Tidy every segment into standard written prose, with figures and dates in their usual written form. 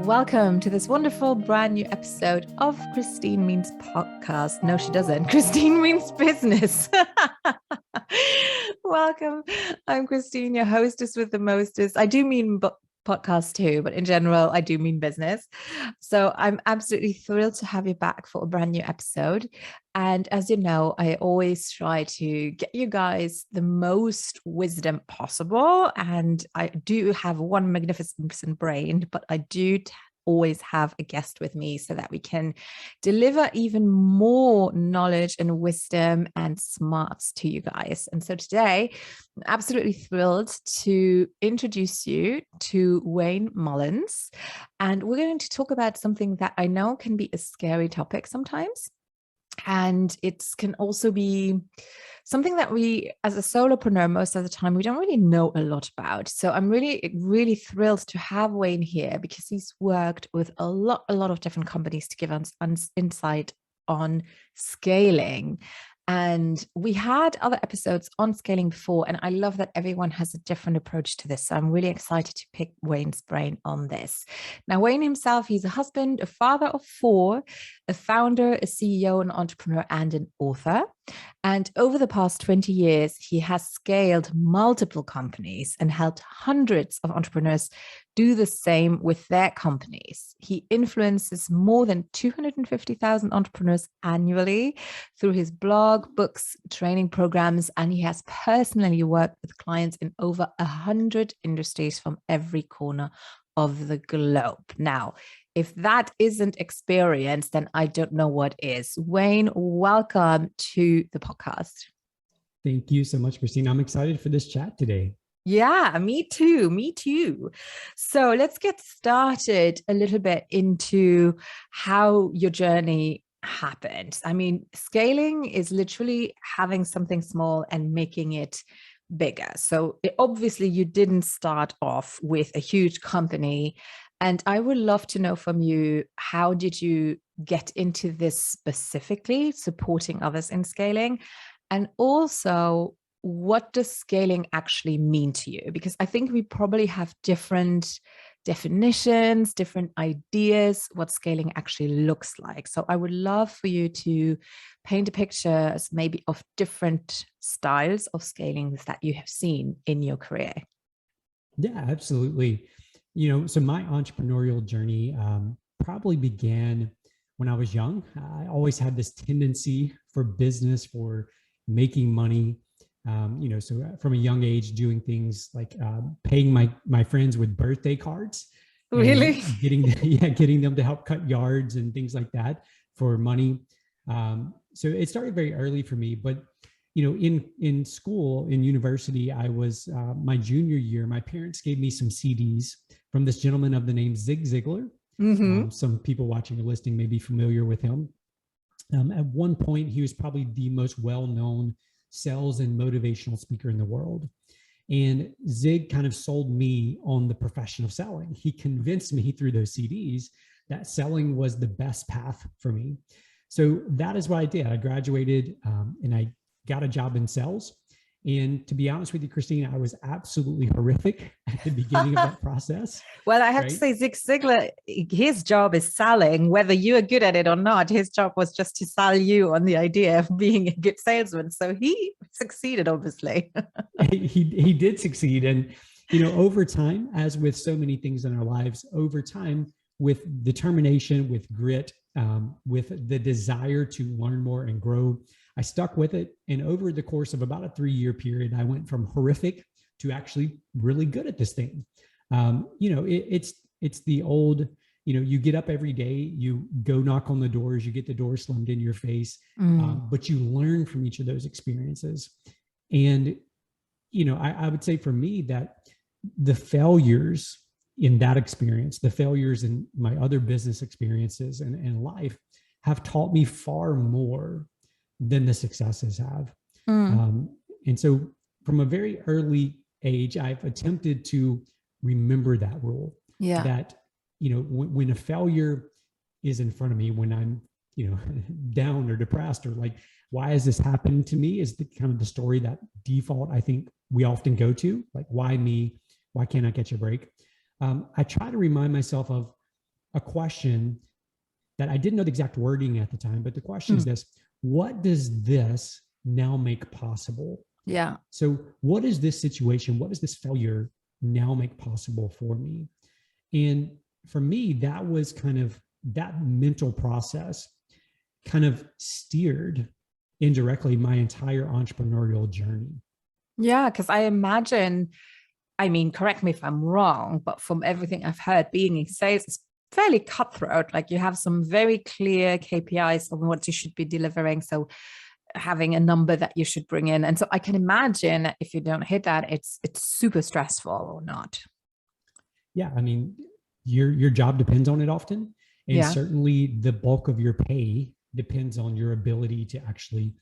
Welcome to this wonderful brand new episode of Christine Means Podcast. No, she doesn't. Christine Means Business. Welcome. I'm Christine, your hostess with the mostest. I do mean podcast too, but in general, I do mean business. So I'm absolutely thrilled to have you back for a brand new episode. And as you know, I always try to get you guys the most wisdom possible. And I do have one magnificent brain, but I do always have a guest with me so that we can deliver even more knowledge and wisdom and smarts to you guys. And so today, I'm absolutely thrilled to introduce you to Wayne Mullins. And we're going to talk about something that I know can be a scary topic sometimes. And it can also be something that we, as a solopreneur, most of the time, we don't really know a lot about. So I'm really thrilled to have Wayne here because he's worked with a lot of different companies to give us insight on scaling. And we had other episodes on scaling before, and I love that everyone has a different approach to this. So I'm really excited to pick Wayne's brain on this. Now, Wayne himself, he's a husband, a father of four, a founder, a CEO, an entrepreneur, and an author. And over the past 20 years, he has scaled multiple companies and helped hundreds of entrepreneurs do the same with their companies. He influences more than 250,000 entrepreneurs annually through his blog, books, training programs, and he has personally worked with clients in over 100 industries from every corner of the globe. Now, if that isn't experience, then I don't know what is. Wayne, welcome to the podcast. Thank you so much, Christine. I'm excited for this chat today. Yeah, me too. Me too. So let's get started a little bit into how your journey happened. I mean, scaling is literally having something small and making it bigger. So obviously you didn't start off with a huge company. And I would love to know from you, how did you get into this specifically, supporting others in scaling? And also, what does scaling actually mean to you? Because I think we probably have different definitions, different ideas, what scaling actually looks like. So I would love for you to paint a picture maybe of different styles of scaling that you have seen in your career. Yeah, absolutely. So my entrepreneurial journey probably began when I was young. I always had this tendency for business, for making money. So from a young age, doing things like paying my friends with birthday cards. Really? Getting them to help cut yards and things like that for money. So it started very early for me, but in school, in university, I was my junior year. My parents gave me some CDs from this gentleman of the name Zig Ziglar. Mm-hmm. Some people watching or listening may be familiar with him. At one point, he was probably the most well-known sales and motivational speaker in the world. And Zig kind of sold me on the profession of selling. He convinced me through those CDs that selling was the best path for me. So that is what I did. I graduated and I got a job in sales. And to be honest with you, Christine, I was absolutely horrific at the beginning of that process. Well, I have to say, Zig Ziglar, his job is selling, whether you are good at it or not. His job was just to sell you on the idea of being a good salesman. So he succeeded, obviously. He did succeed. And, over time, as with so many things in our lives, over time, with determination, with grit, with the desire to learn more and grow, I stuck with it. And over the course of about a 3-year period, I went from horrific to actually really good at this thing. It's the old, you get up every day, you go knock on the doors, you get the door slammed in your face, but you learn from each of those experiences. And, I would say for me that the failures in that experience, the failures in my other business experiences and life have taught me far more than the successes have. And so from a very early age, I've attempted to remember that rule. Yeah. That, when a failure is in front of me, when I'm, down or depressed or like, why is this happening to me, is the kind of the story that default I think we often go to, like, why me? Why can't I catch a break? I try to remind myself of a question that I didn't know the exact wording at the time, but the question is this: what does this now make possible? Yeah. So what is this situation? What does this failure now make possible for me? And for me, that was kind of that mental process kind of steered indirectly my entire entrepreneurial journey. Yeah, because I imagine, I mean, correct me if I'm wrong, but from everything I've heard, being in sales is fairly cutthroat. Like you have some very clear KPIs on what you should be delivering. So having a number that you should bring in. And so I can imagine if you don't hit that, it's super stressful or not. Yeah. I mean, your job depends on it often. And certainly the bulk of your pay depends on your ability to actually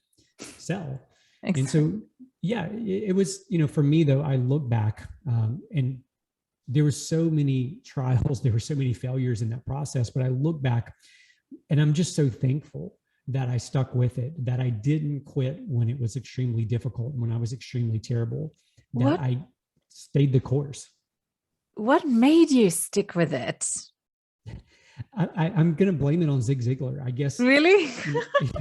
sell. Exactly. And so, yeah, it was, for me though, I look back and there were so many trials, there were so many failures in that process, but I look back and I'm just so thankful that I stuck with it, that I didn't quit when it was extremely difficult, when I was extremely terrible, that I stayed the course. What made you stick with it? I'm going to blame it on Zig Ziglar, I guess. Really?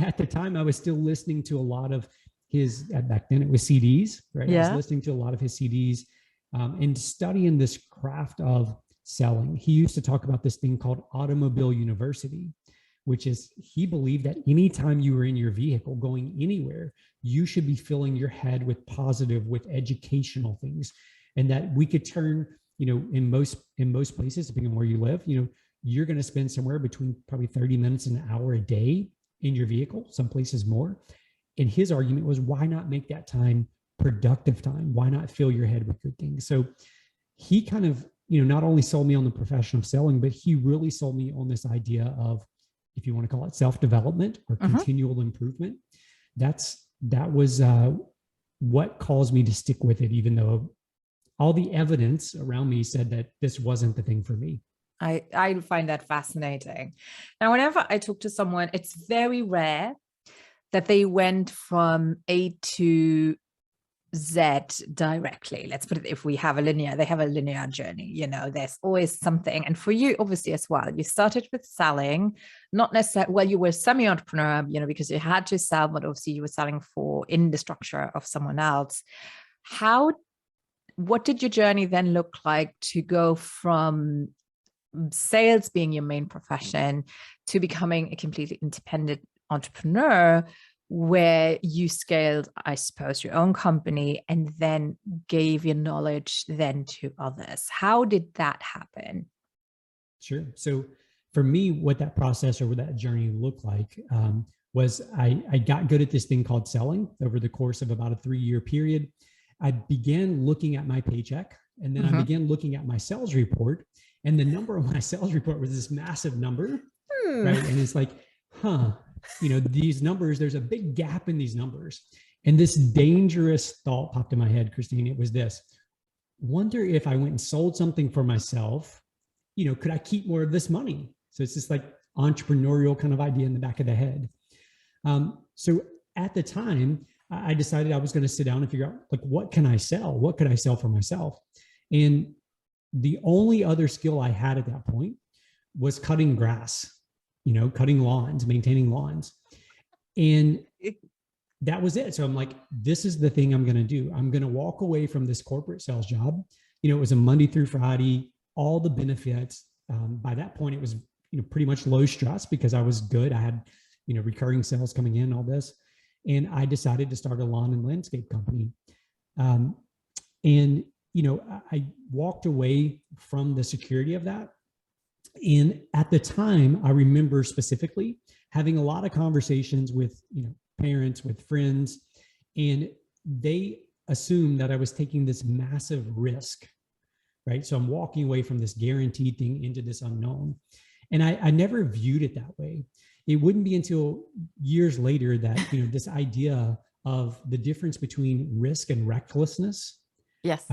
At the time, I was still listening to a lot of his, back then it was CDs, right? Yeah. I was listening to a lot of his CDs and studying this craft of selling. He used to talk about this thing called Automobile University, which is he believed that anytime you were in your vehicle going anywhere, you should be filling your head with positive, with educational things. And that we could turn, in most places, depending on where you live, you're going to spend somewhere between probably 30 minutes and an hour a day in your vehicle, some places more. And his argument was, why not make that time productive time? Why not fill your head with good things? So he kind of, not only sold me on the profession of selling, but he really sold me on this idea of, if you want to call it self-development or continual improvement. That was what caused me to stick with it, even though all the evidence around me said that this wasn't the thing for me. I find that fascinating. Now, whenever I talk to someone, it's very rare that they went from A to Z directly. Let's put it, if we have they have a linear journey, there's always something. And for you, obviously, as well, you started with selling, not necessarily, well, you were semi-entrepreneur, because you had to sell, but obviously you were selling in the structure of someone else. What did your journey then look like to go from sales being your main profession to becoming a completely independent entrepreneur, where you scaled, I suppose, your own company and then gave your knowledge then to others? How did that happen? Sure. So for me, what that process or what that journey looked like was I got good at this thing called selling over the course of about a 3-year period. I began looking at my paycheck, and then I began looking at my sales report, and the number on my sales report was this massive number, right? And it's like, these numbers, there's a big gap in these numbers. And this dangerous thought popped in my head, Christine. It was this: wonder if I went and sold something for myself, could I keep more of this money? So it's this like entrepreneurial kind of idea in the back of the head. So at the time, I decided I was going to sit down and figure out, like, what can I sell? What could I sell for myself? And the only other skill I had at that point was cutting grass, cutting lawns, maintaining lawns. And that was it. So I'm like, this is the thing I'm going to do. I'm going to walk away from this corporate sales job. It was a Monday through Friday, all the benefits. By that point, it was, pretty much low stress because I was good. I had, recurring sales coming in, all this. And I decided to start a lawn and landscape company. And, I walked away from the security of that. And at the time, I remember specifically having a lot of conversations with, parents, with friends, and they assumed that I was taking this massive risk, right? So I'm walking away from this guaranteed thing into this unknown. And I never viewed it that way. It wouldn't be until years later that, this idea of the difference between risk and recklessness. Yes.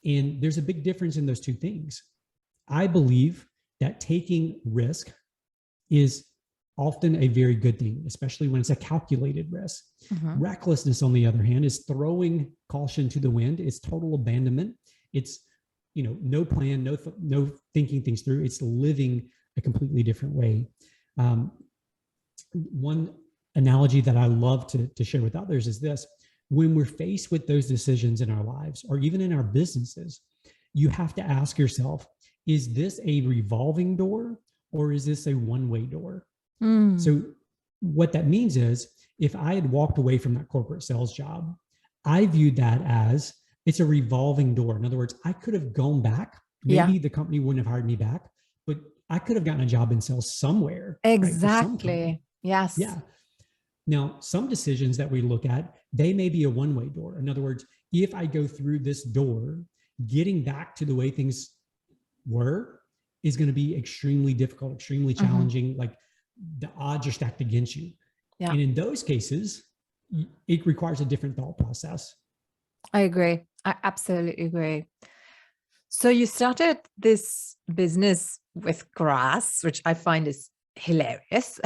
And there's a big difference in those two things. I believe that taking risk is often a very good thing, especially when it's a calculated risk. Recklessness, on the other hand, is throwing caution to the wind. It's total abandonment. It's, no plan, no thinking things through. It's living a completely different way. One analogy that I love to share with others is this: when we're faced with those decisions in our lives or even in our businesses, you have to ask yourself, is this a revolving door or is this a one-way door? So what that means is, if I had walked away from that corporate sales job, I viewed that as it's a revolving door. In other words, I could have gone back. Maybe the company wouldn't have hired me back, but I could have gotten a job in sales somewhere. Exactly. Right, Yes. Yeah. Now, some decisions that we look at, they may be a one-way door. In other words, if I go through this door, getting back to the way things were is going to be extremely difficult, extremely challenging. Like the odds are stacked against you. Yeah. And in those cases, it requires a different thought process. I agree. I absolutely agree. So you started this business with grass, which I find is hilarious.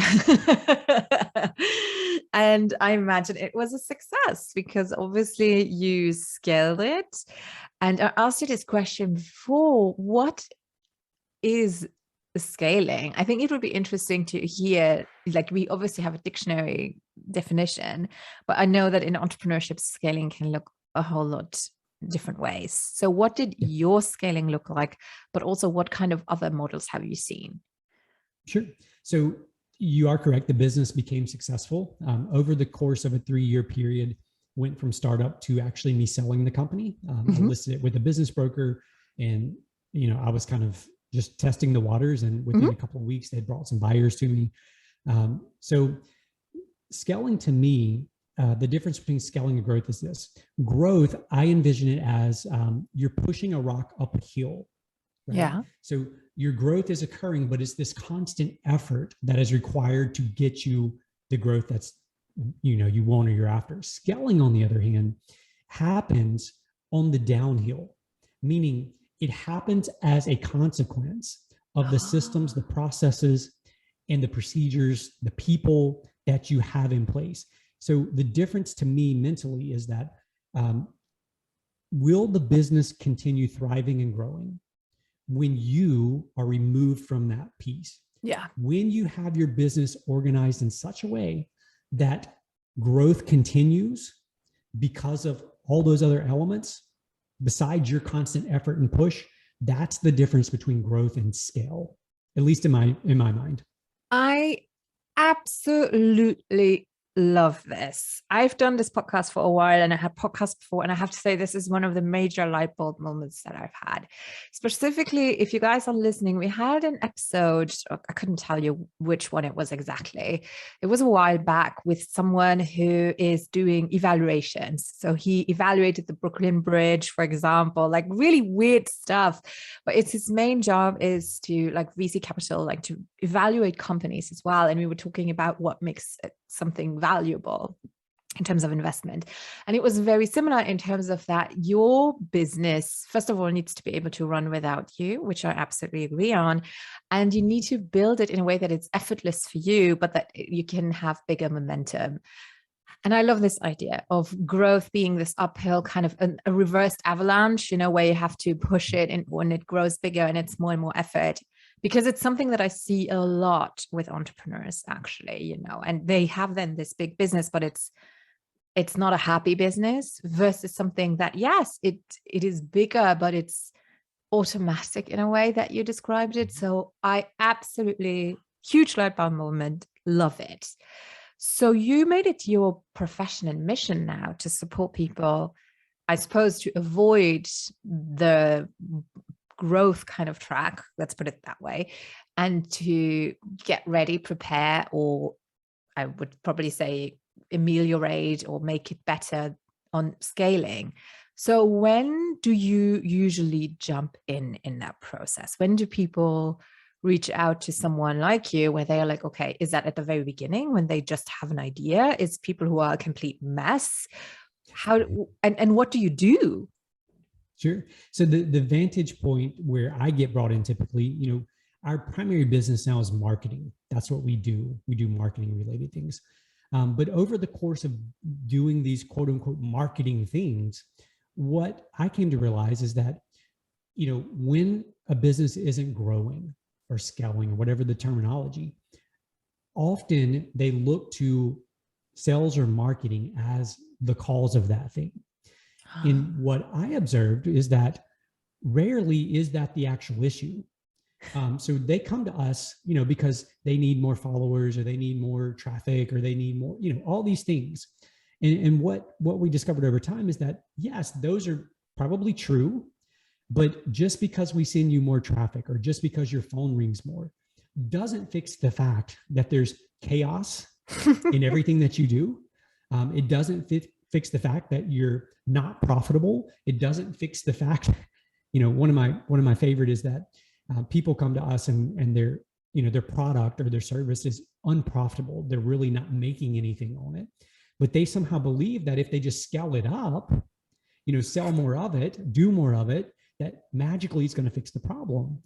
And I imagine it was a success because obviously you scaled it. And I asked you this question before: what is scaling? I think it would be interesting to hear, like, we obviously have a dictionary definition, but I know that in entrepreneurship, scaling can look a whole lot different ways. So what did your scaling look like, but also what kind of other models have you seen? Sure. So you are correct. The business became successful over the course of a 3-year period, went from startup to actually me selling the company. I listed it with a business broker, and, I was kind of just testing the waters, and within a couple of weeks, they brought some buyers to me. So scaling, to me, the difference between scaling and growth is this. Growth, I envision it as you're pushing a rock up a hill. Right? Yeah. So your growth is occurring, but it's this constant effort that is required to get you the growth that's, you want or you're after. Scaling, on the other hand, happens on the downhill, meaning it happens as a consequence of the systems, the processes, and the procedures, the people that you have in place. So the difference to me mentally is that will the business continue thriving and growing when you are removed from that piece? Yeah. When you have your business organized in such a way that growth continues because of all those other elements, besides your constant effort and push, that's the difference between growth and scale, at least in my mind. I absolutely love this. I've done this podcast for a while, and I had podcasts before, and I have to say this is one of the major light bulb moments that I've had. Specifically, if you guys are listening, we had an episode, I couldn't tell you which one it was exactly. It was a while back with someone who is doing evaluations. So he evaluated the Brooklyn Bridge, for example, like really weird stuff. But it's his main job is to, like, VC capital, like to evaluate companies as well. And we were talking about what makes something valuable in terms of investment. And it was very similar in terms of that your business, first of all, needs to be able to run without you, which I absolutely agree on. And you need to build it in a way that it's effortless for you, but that you can have bigger momentum. And I love this idea of growth being this uphill kind of a reversed avalanche, where you have to push it, and when it grows bigger and it's more and more effort, because it's something that I see a lot with entrepreneurs, actually, and they have then this big business, but it's not a happy business, versus something that, yes, it is bigger, but it's automatic in a way that you described it. So I absolutely, huge light bulb moment, love it. So you made it your profession and mission now to support people, I suppose, to avoid the growth kind of track, let's put it that way, and to get ready, prepare, or I would probably say ameliorate or make it better on scaling. So when do you usually jump in that process? When do people reach out to someone like you where they are like, okay, is that at the very beginning when they just have an idea? Is people who are a complete mess? And what do you do? Sure. So the vantage point where I get brought in typically, our primary business now is marketing. That's what we do. We do marketing related things. But over the course of doing these quote unquote marketing things, what I came to realize is that, when a business isn't growing, or scaling or whatever the terminology, often they look to sales or marketing as the cause of that thing. And what I observed is that rarely is that the actual issue. So they come to us, because they need more followers, or they need more traffic, or they need more, all these things. And what we discovered over time is that, yes, those are probably true, but just because we send you more traffic, or just because your phone rings more, doesn't fix the fact that there's chaos in everything that you do. It doesn't fix the fact that you're not profitable. It doesn't fix the fact, one of my favorite is that people come to us and their product or their service is unprofitable. They're really not making anything on it, but they somehow believe that if they just scale it up, sell more of it, do more of it, that magically it's going to fix the problem.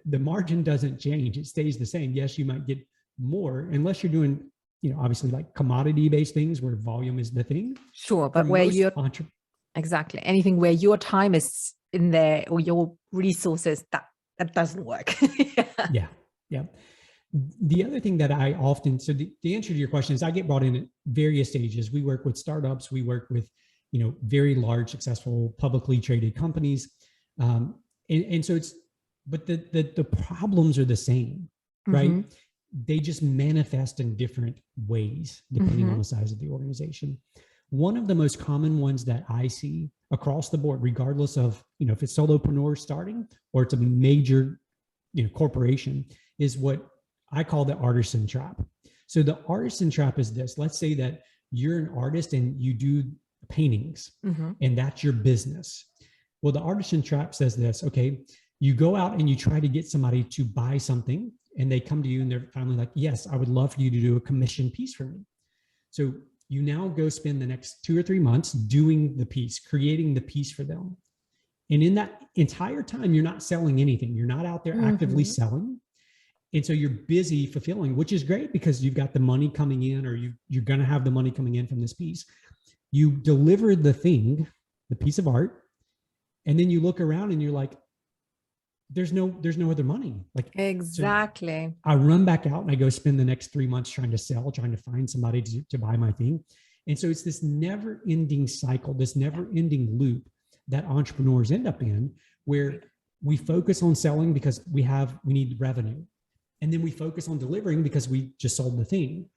The margin doesn't change. It stays the same. Yes, you might get more unless you're doing, obviously like commodity-based things where volume is the thing. Sure, but where you're exactly anything where your time is in there or your resources, that doesn't work. Yeah. The other thing that I often, so the answer to your question is I get brought in at various stages. We work with startups. We work with, very large, successful, publicly traded companies. And so but the problems are the same, right? Mm-hmm. They just manifest in different ways, depending on the size of the organization. One of the most common ones that I see across the board, regardless of, if it's solopreneur starting or it's a major, corporation, is what I call the artisan trap. So the artisan trap is this. Let's say that you're an artist and you do paintings and that's your business. Well, the artisan trap says this, okay, you go out and you try to get somebody to buy something and they come to you and they're finally like, yes, I would love for you to do a commission piece for me. So you now go spend the next 2 or 3 months doing the piece, creating the piece for them. And in that entire time, you're not selling anything. You're not out there actively selling. And so you're busy fulfilling, which is great because you've got the money coming in, or you're going to have the money coming in from this piece. You deliver the thing, the piece of art, and then you look around and you're like, there's no other money. Like exactly. So I run back out and I go spend the next 3 months trying to find somebody to buy my thing. And so it's this never ending cycle, this never ending loop that entrepreneurs end up in, where we focus on selling because we need revenue. And then we focus on delivering because we just sold the thing.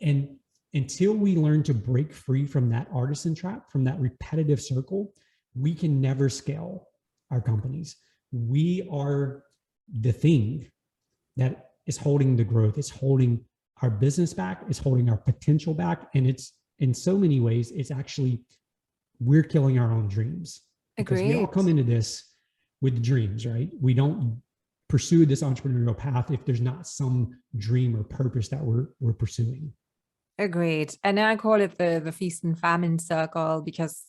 And until we learn to break free from that artisan trap, from that repetitive circle, we can never scale our companies. We are the thing that is holding the growth. It's holding our business back. It's holding our potential back. And it's in so many ways, it's actually, we're killing our own dreams. Because we all come into this with dreams, right? We don't pursue this entrepreneurial path if there's not some dream or purpose that we're pursuing. Agreed. And I call it the feast and famine circle, because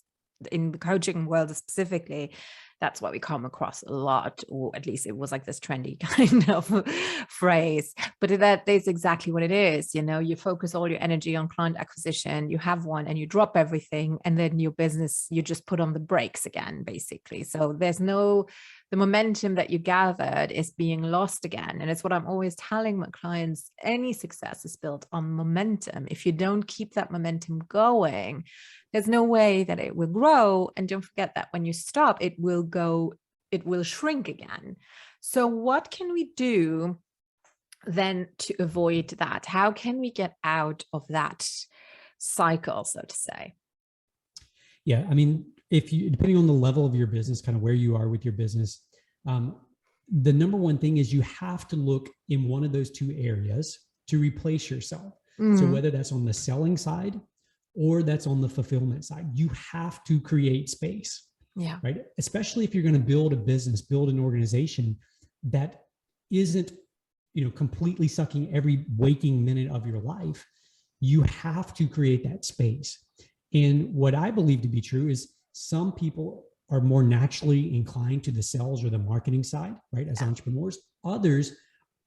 in the coaching world specifically, that's what we come across a lot, or at least it was like this trendy kind of phrase. But that is exactly what it is. You focus all your energy on client acquisition, you have one and you drop everything, and then your business, you just put on the brakes again, basically. So the momentum that you gathered is being lost again. And it's what I'm always telling my clients, any success is built on momentum. If you don't keep that momentum going, there's no way that it will grow. And don't forget that when you stop, it will shrink again. So what can we do then to avoid that? How can we get out of that cycle, so to say? Yeah, I mean, depending on the level of your business, kind of where you are with your business, the number one thing is you have to look in one of those two areas to replace yourself. So whether that's on the selling side or that's on the fulfillment side, you have to create space. Yeah. Right. Especially if you're going to build a business, build an organization that isn't, completely sucking every waking minute of your life. You have to create that space. And what I believe to be true is some people are more naturally inclined to the sales or the marketing side, right? As entrepreneurs, others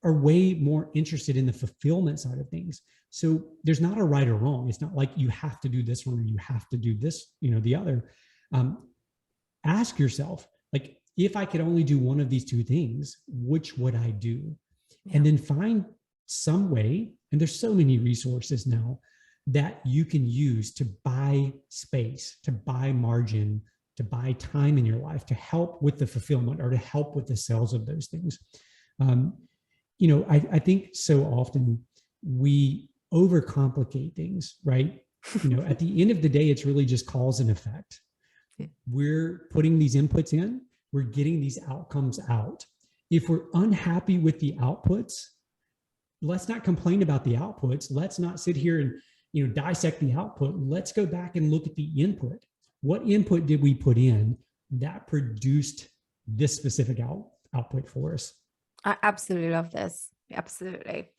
are way more interested in the fulfillment side of things. So there's not a right or wrong. It's not like you have to do this one or you have to do this, the other. Ask yourself, like, if I could only do one of these two things, which would I do? Yeah. And then find some way, and there's so many resources now that you can use to buy space, to buy margin, to buy time in your life, to help with the fulfillment or to help with the sales of those things. I think so often we overcomplicate things, right? At the end of the day, it's really just cause and effect. Yeah. We're putting these inputs in, we're getting these outcomes out. If we're unhappy with the outputs, let's not complain about the outputs. Let's not sit here and dissect the output. Let's go back and look at the input. What input did we put in that produced this specific output for us? I absolutely love this. Absolutely.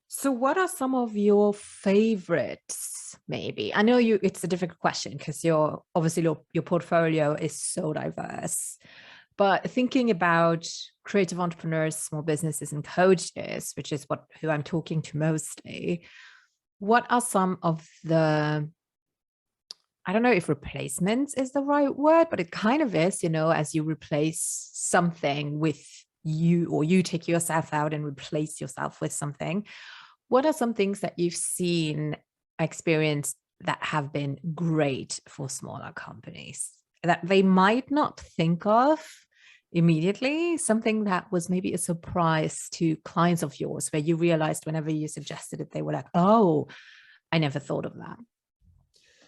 So what are some of your favorites, maybe? I know it's a difficult question because your portfolio is so diverse. But thinking about creative entrepreneurs, small businesses, and coaches, which is who I'm talking to mostly, what are some of the, I don't know if replacements is the right word, but it kind of is, as you replace something with you, or you take yourself out and replace yourself with something. What are some things that you've seen, experienced, that have been great for smaller companies that they might not think of immediately? Something that was maybe a surprise to clients of yours, where you realized whenever you suggested it, they were like, oh, I never thought of that.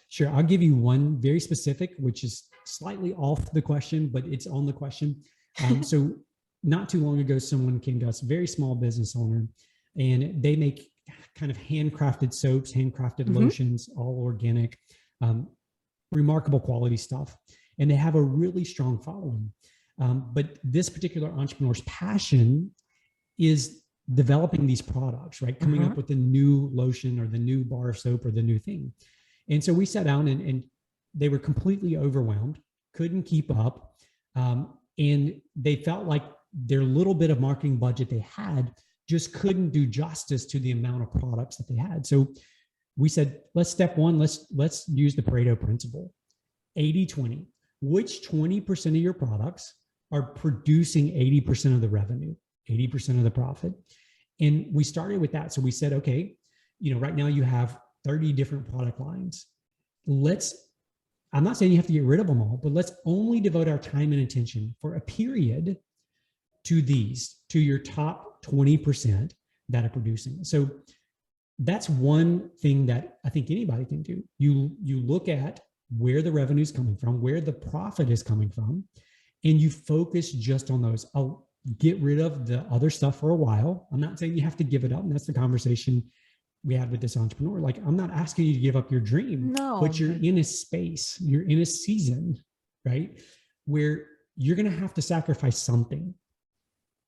Sure. I'll give you one very specific, which is slightly off the question, but it's on the question. So not too long ago, someone came to us, a very small business owner, and they make kind of handcrafted soaps, handcrafted lotions, all organic, remarkable quality stuff. And they have a really strong following. But this particular entrepreneur's passion is developing these products, right? Coming up with the new lotion or the new bar of soap or the new thing. And so we sat down and they were completely overwhelmed, couldn't keep up. And they felt like their little bit of marketing budget they had just couldn't do justice to the amount of products that they had. So we said, step one, let's use the Pareto principle, 80-20. Which 20% of your products are producing 80% of the revenue, 80% of the profit? And we started with that. So we said, okay, right now you have 30 different product lines. I'm not saying you have to get rid of them all, but let's only devote our time and attention for a period to your top 20% that are producing. So that's one thing that I think anybody can do. You look at where the revenue is coming from, where the profit is coming from, and you focus just on those. I'll get rid of the other stuff for a while. I'm not saying you have to give it up. And that's the conversation we had with this entrepreneur. Like, I'm not asking you to give up your dream, but you're in a space, you're in a season, right, where you're going to have to sacrifice something.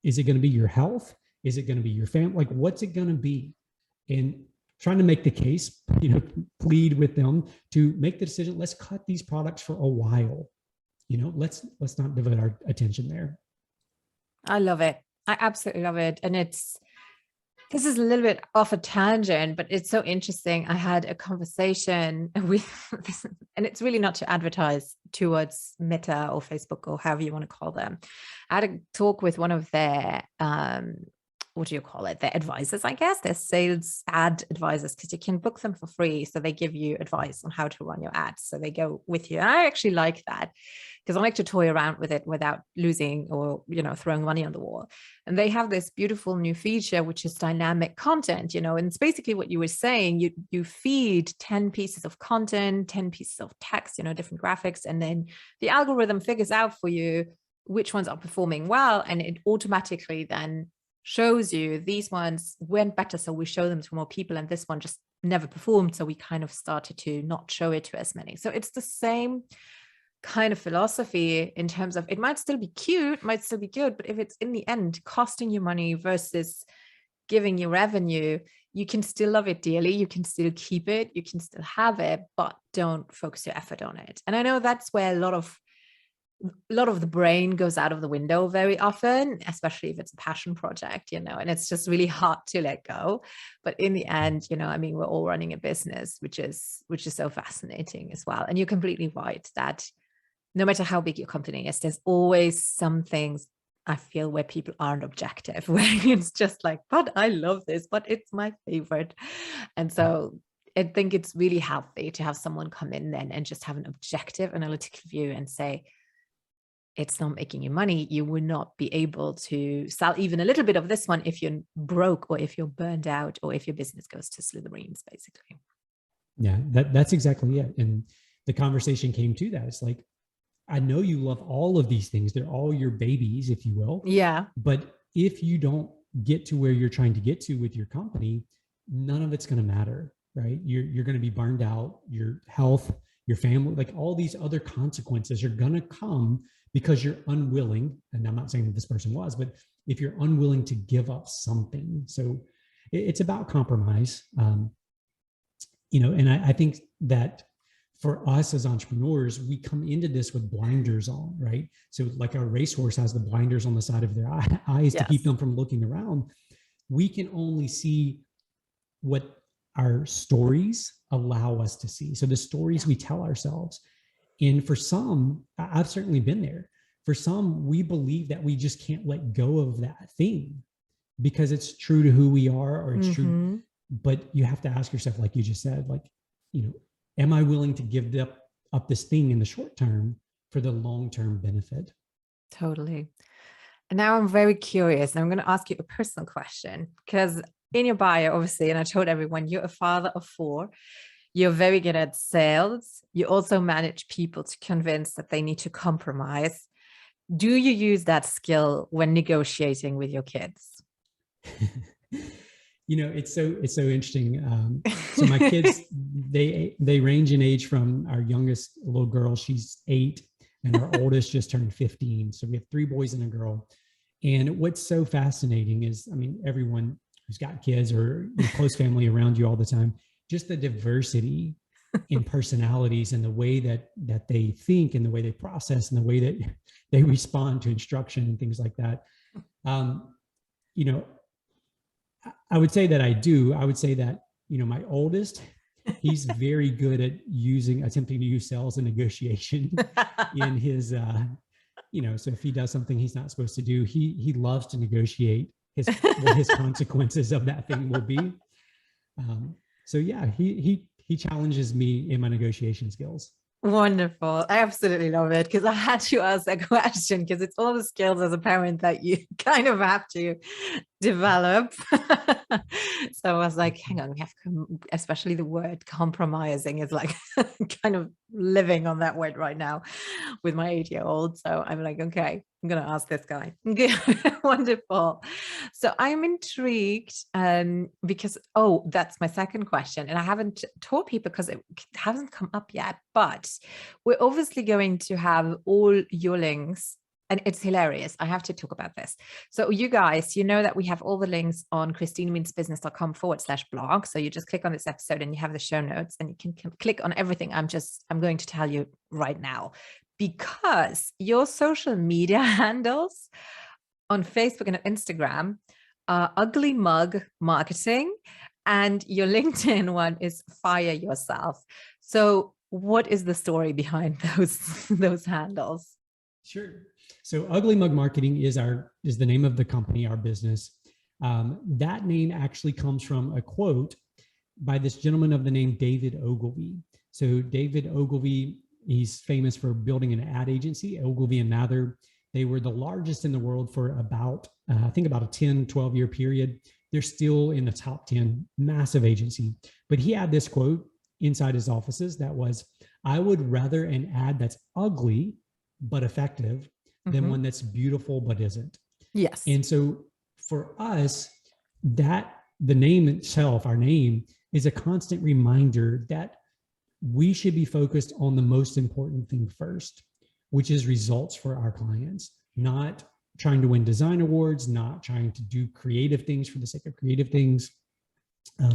Is it going to be your health? Is it going to be your family? Like, what's it going to be? And trying to make the case, plead with them to make the decision. Let's cut these products for a while. Let's not devote our attention there. I love it. I absolutely love it. And this is a little bit off a tangent, but it's so interesting. I had a conversation with, and it's really not to advertise towards Meta or Facebook or however you want to call them. I had a talk with one of their, what do you call it? Their advisors, I guess, their sales ad advisors, because you can book them for free. So they give you advice on how to run your ads. So they go with you. And I actually like that because I like to toy around with it without losing or, throwing money on the wall. And they have this beautiful new feature, which is dynamic content, and it's basically what you were saying. You feed 10 pieces of content, 10 pieces of text, different graphics, and then the algorithm figures out for you which ones are performing well. And it automatically then shows you these ones went better, so we show them to more people, and this one just never performed, so we kind of started to not show it to as many. So it's the same kind of philosophy in terms of, it might still be cute, might still be good, but if it's in the end costing you money versus giving you revenue, you can still love it dearly, you can still keep it, you can still have it, but don't focus your effort on it. And I know that's where a lot of the brain goes out of the window very often, especially if it's a passion project, and it's just really hard to let go. But in the end, we're all running a business, which is so fascinating as well. And you're completely right that no matter how big your company is, there's always some things I feel where people aren't objective, where it's just like, but I love this, but it's my favorite. And so I think it's really healthy to have someone come in then and just have an objective analytical view and say, it's not making you money. You will not be able to sell even a little bit of this one if you're broke or if you're burned out or if your business goes to smithereens, basically. Yeah, that's exactly it. And the conversation came to that. It's like, I know you love all of these things. They're all your babies, if you will. Yeah. But if you don't get to where you're trying to get to with your company, none of it's going to matter, right? You're going to be burned out. Your health, your family, like all these other consequences are going to come because you're unwilling. And I'm not saying that this person was, but if you're unwilling to give up something. So it's about compromise. And I think that for us as entrepreneurs, we come into this with blinders on, right? So like our racehorse has the blinders on the side of their eyes to keep them from looking around. We can only see what our stories allow us to see. So the stories we tell ourselves. And for some, I've certainly been there. For some, we believe that we just can't let go of that thing because it's true to who we are, or it's true. But you have to ask yourself, like you just said, like, am I willing to give up this thing in the short term for the long-term benefit? Totally. And now I'm very curious, and I'm going to ask you a personal question, because in your bio, obviously, and I told everyone, you're a father of 4. You're very good at sales. You also manage people to convince that they need to compromise. Do you use that skill when negotiating with your kids? It's so interesting. So my kids, they range in age from our youngest little girl, she's 8, and our oldest just turned 15. So we have 3 boys and a girl. And what's so fascinating is, everyone who's got kids or close family around you all the time, just the diversity in personalities and the way that they think and the way they process and the way that they respond to instruction and things like that. I would say that I would say that, my oldest, he's very good at attempting to use sales and negotiation in his, so if he does something he's not supposed to do, he loves to negotiate what his consequences of that thing will be. So yeah, he challenges me in my negotiation skills. Wonderful. I absolutely love it, because I had to ask that question, because it's all the skills as a parent that you kind of have to develop. So I was like, hang on, we have, especially the word compromising is like kind of living on that word right now with my 8-year-old. So I'm like, okay, I'm going to ask this guy. Wonderful. So I'm intrigued because, that's my second question. And I haven't told people because it hasn't come up yet, but we're obviously going to have all your links. And it's hilarious. I have to talk about this. So you guys, that we have all the links on christinemeansbusiness.com/blog. So you just click on this episode and you have the show notes, and you can click on everything I'm going to tell you right now, because your social media handles on Facebook and Instagram are Ugly Mug Marketing, and your LinkedIn one is Fire Yourself. So what is the story behind those handles? Sure. So Ugly Mug Marketing is the name of the company, our business. That name actually comes from a quote by this gentleman of the name David Ogilvy. So David Ogilvy, he's famous for building an ad agency, Ogilvy and Mather. They were the largest in the world for about a 10, 12-year period. They're still in the top 10, massive agency. But he had this quote inside his offices that was, "I would rather an ad that's ugly but effective than one that's beautiful but isn't." Yes. And so for us, that the name itself, our name, is a constant reminder that we should be focused on the most important thing first, which is results for our clients, not trying to win design awards, not trying to do creative things for the sake of creative things.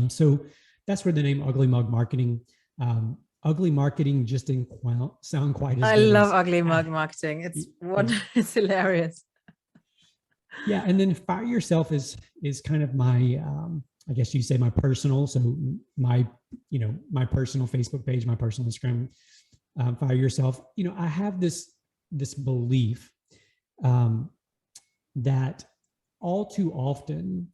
So that's where the name Ugly Mug Marketing. Ugly marketing just didn't sound quite as I good love as, Ugly Mug Marketing. It's hilarious. Yeah, and then Fire Yourself is kind of my, I guess you say my personal. So my personal Facebook page, my personal Instagram Fire yourself. I have this belief that all too often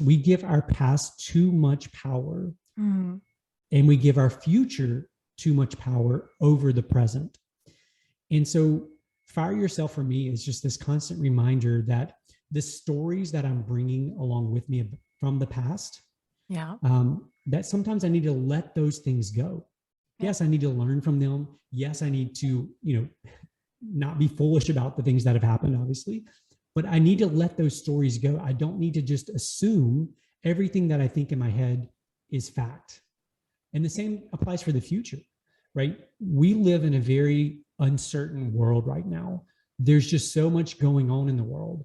we give our past too much power, and we give our future too much power over the present. And so fire yourself for me is just this constant reminder that the stories that I'm bringing along with me from the past, that sometimes I need to let those things go. Yes, I need to learn from them. Yes, I need to, not be foolish about the things that have happened, obviously, but I need to let those stories go. I don't need to just assume everything that I think in my head is fact. And the same applies for the future, right? We live in a very uncertain world right now. There's just so much going on in the world.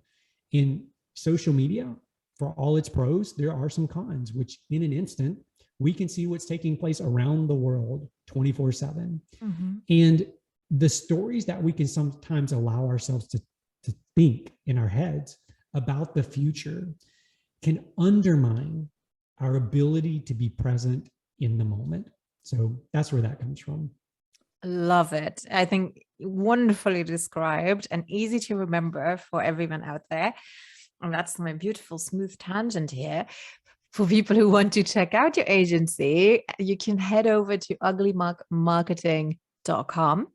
In social media, for all its pros, there are some cons, which in an instant, we can see what's taking place around the world 24/7. And the stories that we can sometimes allow ourselves to think in our heads about the future can undermine our ability to be present in the moment. So that's where that comes from. Love it. I think wonderfully described and easy to remember for everyone out there. And that's my beautiful smooth tangent here. For people who want to check out your agency, you can head over to uglymarketing.com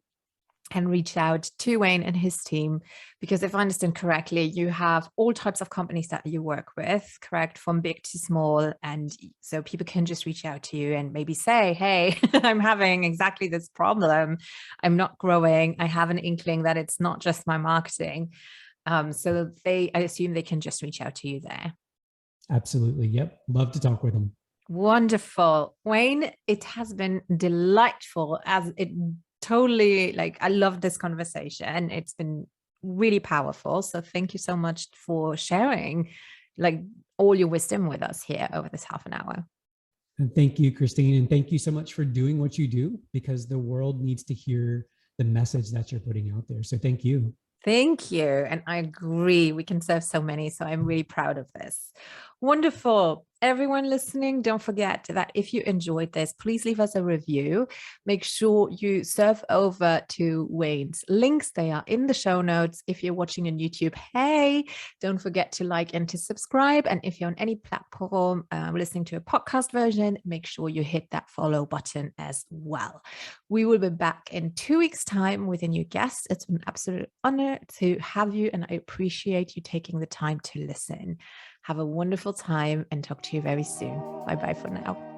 and reach out to Wayne and his team, because if I understand correctly, you have all types of companies that you work with, correct? From big to small. And so people can just reach out to you and maybe say, hey, I'm having exactly this problem. I'm not growing. I have an inkling that it's not just my marketing. So I assume they can just reach out to you there. Absolutely. Yep. Love to talk with them. Wonderful. Wayne, it has been delightful, as it totally, I love this conversation. It's been really powerful. So thank you so much for sharing all your wisdom with us here over this half an hour. And thank you, Christine. And thank you so much for doing what you do, because the world needs to hear the message that you're putting out there. So thank you. Thank you. And I agree, we can serve so many. So I'm really proud of this. Wonderful. Everyone listening, don't forget that if you enjoyed this, please leave us a review. Make sure you surf over to Wayne's links. They are in the show notes. If you're watching on YouTube, hey, don't forget to like and to subscribe. And if you're on any platform listening to a podcast version, make sure you hit that follow button as well. We will be back in 2 weeks' time with a new guest. It's an absolute honor to have you, and I appreciate you taking the time to listen. Have a wonderful time and talk to you very soon. Bye-bye for now.